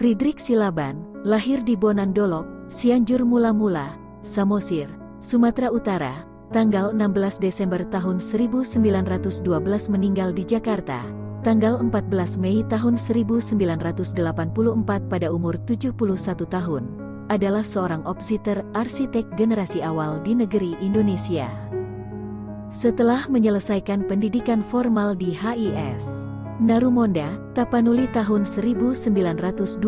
Friedrich Silaban, lahir di Bonandolok, Cianjur Mula-Mula, Samosir, Sumatera Utara, tanggal 16 Desember tahun 1912 meninggal di Jakarta, tanggal 14 Mei tahun 1984 pada umur 71 tahun, adalah seorang opsiter arsitek generasi awal di negeri Indonesia. Setelah menyelesaikan pendidikan formal di HIS Narumonda, Tapanuli tahun 1927,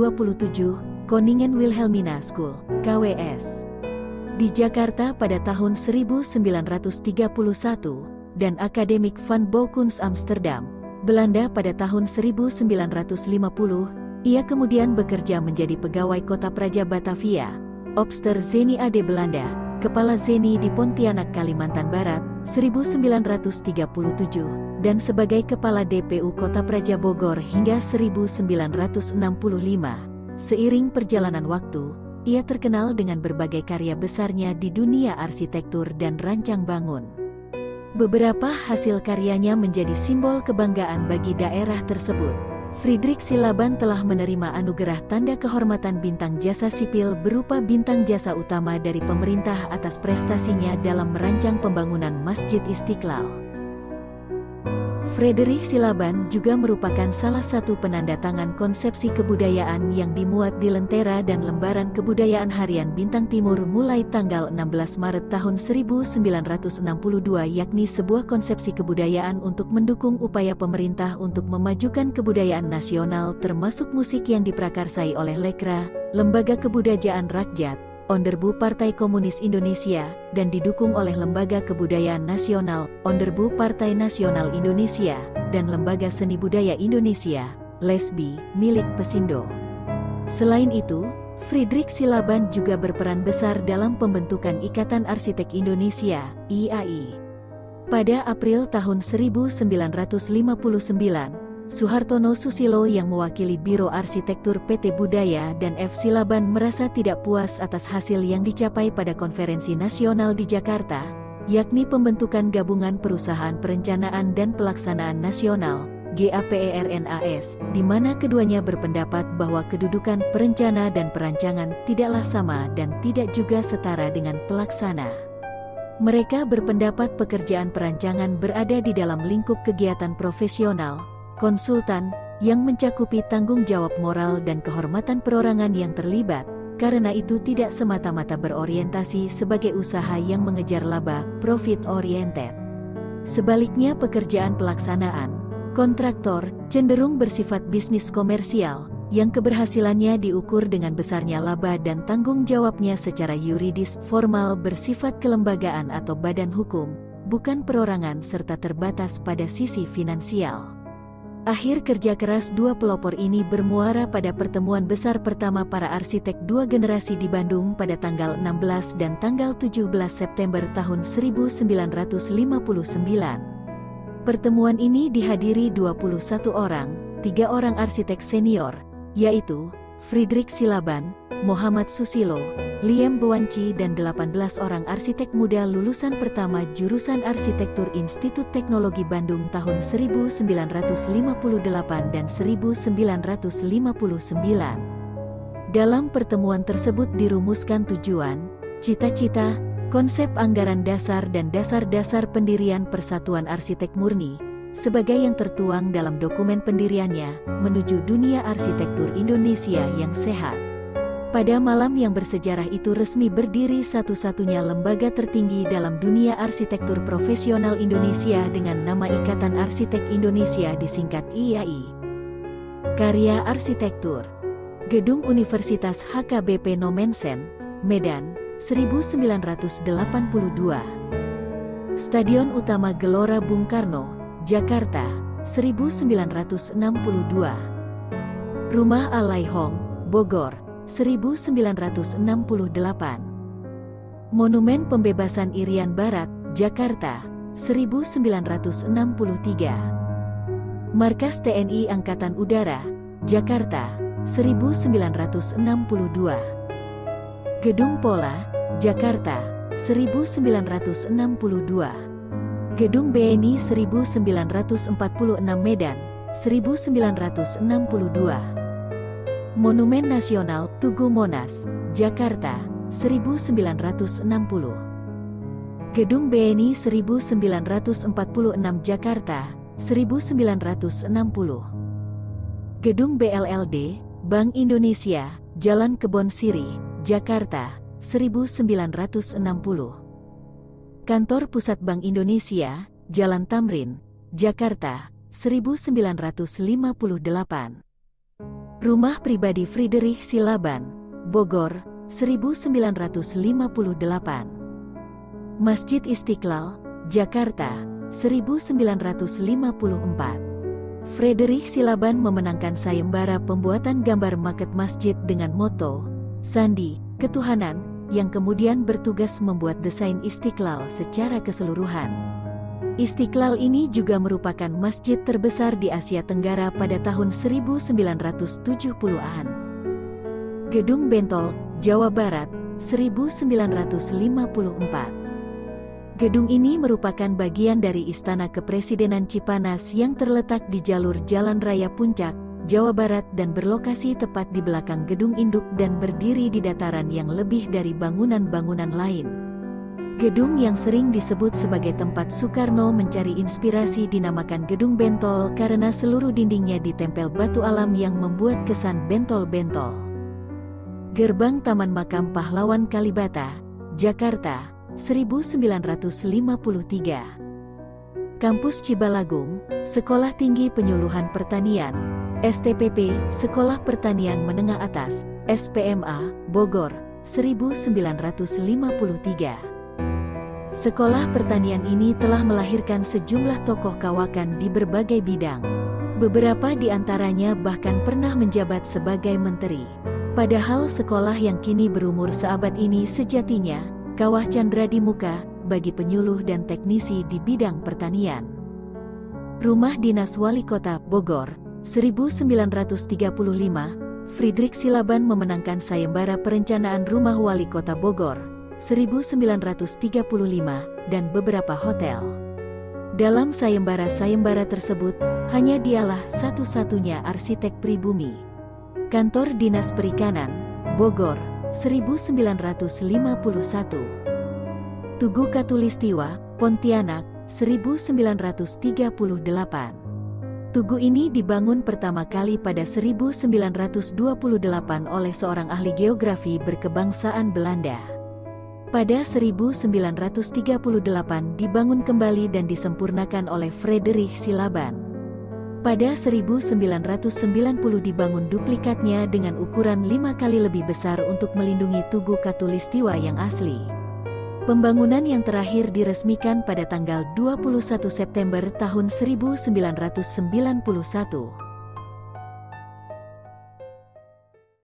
Koningen Wilhelmina School, KWS, di Jakarta pada tahun 1931, dan Akademik van Bouwkunst Amsterdam, Belanda pada tahun 1950, ia kemudian bekerja menjadi pegawai Kota Praja Batavia, Opster Zeni AD Belanda, Kepala Zeni di Pontianak, Kalimantan Barat, 1937, dan sebagai Kepala DPU Kota Praja Bogor hingga 1965. Seiring perjalanan waktu, ia terkenal dengan berbagai karya besarnya di dunia arsitektur dan rancang bangun. Beberapa hasil karyanya menjadi simbol kebanggaan bagi daerah tersebut. Friedrich Silaban telah menerima anugerah Tanda Kehormatan Bintang Jasa Sipil berupa bintang jasa utama dari pemerintah atas prestasinya dalam merancang pembangunan Masjid Istiqlal. Friedrich Silaban juga merupakan salah satu penandatangan konsepsi kebudayaan yang dimuat di Lentera dan Lembaran Kebudayaan Harian Bintang Timur mulai tanggal 16 Maret tahun 1962, yakni sebuah konsepsi kebudayaan untuk mendukung upaya pemerintah untuk memajukan kebudayaan nasional termasuk musik yang diprakarsai oleh Lekra, Lembaga Kebudayaan Rakyat, Onderbu Partai Komunis Indonesia, dan didukung oleh Lembaga Kebudayaan Nasional, Onderbu Partai Nasional Indonesia, dan Lembaga Seni Budaya Indonesia, LESBI, milik Pesindo. Selain itu, Friedrich Silaban juga berperan besar dalam pembentukan Ikatan Arsitek Indonesia, IAI. Pada April tahun 1959, Suhartono Susilo yang mewakili Biro Arsitektur PT Budaya dan F. Silaban merasa tidak puas atas hasil yang dicapai pada konferensi nasional di Jakarta, yakni pembentukan Gabungan Perusahaan Perencanaan dan Pelaksanaan Nasional, GAPERNAS, di mana keduanya berpendapat bahwa kedudukan perencana dan perancangan tidaklah sama dan tidak juga setara dengan pelaksana. Mereka berpendapat pekerjaan perancangan berada di dalam lingkup kegiatan profesional, konsultan, yang mencakupi tanggung jawab moral dan kehormatan perorangan yang terlibat, karena itu tidak semata-mata berorientasi sebagai usaha yang mengejar laba, profit oriented. Sebaliknya pekerjaan pelaksanaan, kontraktor, cenderung bersifat bisnis komersial, yang keberhasilannya diukur dengan besarnya laba dan tanggung jawabnya secara yuridis formal bersifat kelembagaan atau badan hukum, bukan perorangan serta terbatas pada sisi finansial. Akhir kerja keras dua pelopor ini bermuara pada pertemuan besar pertama para arsitek dua generasi di Bandung pada tanggal 16 dan tanggal 17 September tahun 1959. Pertemuan ini dihadiri 21 orang, 3 orang arsitek senior, yaitu Friedrich Silaban, Muhammad Susilo, Liem Bewanci dan 18 orang arsitek muda lulusan pertama jurusan Arsitektur Institut Teknologi Bandung tahun 1958 dan 1959. Dalam pertemuan tersebut dirumuskan tujuan, cita-cita, konsep anggaran dasar dan dasar-dasar pendirian Persatuan Arsitek Murni, sebagai yang tertuang dalam dokumen pendiriannya, menuju dunia arsitektur Indonesia yang sehat. Pada malam yang bersejarah itu resmi berdiri satu-satunya lembaga tertinggi dalam dunia arsitektur profesional Indonesia dengan nama Ikatan Arsitek Indonesia disingkat IAI. Karya arsitektur. Gedung Universitas HKBP Nomensen, Medan, 1982. Stadion Utama Gelora Bung Karno, Jakarta, 1962. Rumah Alaihong, Bogor, 1968. Monumen Pembebasan Irian Barat, Jakarta, 1963. Markas TNI Angkatan Udara, Jakarta, 1962. Gedung Pola, Jakarta, 1962. Gedung BNI 1946 Medan, 1962. Monumen Nasional Tugu Monas, Jakarta, 1960. Gedung BNI 1946 Jakarta, 1960. Gedung BLLD, Bank Indonesia, Jalan Kebon Sirih, Jakarta, 1960. Kantor Pusat Bank Indonesia, Jalan Tamrin, Jakarta, 1958. Rumah pribadi Friedrich Silaban, Bogor, 1958. Masjid Istiqlal, Jakarta, 1954. Friedrich Silaban memenangkan sayembara pembuatan gambar maket masjid dengan moto, Sandi, Ketuhanan, yang kemudian bertugas membuat desain Istiqlal secara keseluruhan. Istiqlal ini juga merupakan masjid terbesar di Asia Tenggara pada tahun 1970-an. Gedung Bentol, Jawa Barat, 1954. Gedung ini merupakan bagian dari Istana Kepresidenan Cipanas yang terletak di jalur Jalan Raya Puncak, Jawa Barat dan berlokasi tepat di belakang gedung induk dan berdiri di dataran yang lebih dari bangunan-bangunan lain. Gedung yang sering disebut sebagai tempat Soekarno mencari inspirasi dinamakan Gedung Bentol karena seluruh dindingnya ditempel batu alam yang membuat kesan bentol-bentol. Gerbang Taman Makam Pahlawan Kalibata, Jakarta, 1953. Kampus Cibalagung, Sekolah Tinggi Penyuluhan Pertanian, STPP, Sekolah Pertanian Menengah Atas, SPMA, Bogor, 1953. Sekolah pertanian ini telah melahirkan sejumlah tokoh kawakan di berbagai bidang. Beberapa di antaranya bahkan pernah menjabat sebagai menteri. Padahal sekolah yang kini berumur seabad ini sejatinya kawah candra di muka bagi penyuluh dan teknisi di bidang pertanian. Rumah Dinas Wali Kota Bogor, 1935, Friedrich Silaban memenangkan sayembara perencanaan Rumah Wali Kota Bogor, 1935, dan beberapa hotel. Dalam sayembara-sayembara tersebut, hanya dialah satu-satunya arsitek pribumi. Kantor Dinas Perikanan, Bogor, 1951. Tugu Katulistiwa, Pontianak, 1938. Tugu ini dibangun pertama kali pada 1928 oleh seorang ahli geografi berkebangsaan Belanda. Pada 1938 dibangun kembali dan disempurnakan oleh Friedrich Silaban. Pada 1990 dibangun duplikatnya dengan ukuran 5 kali lebih besar untuk melindungi Tugu Katulistiwa yang asli. Pembangunan yang terakhir diresmikan pada tanggal 21 September tahun 1991.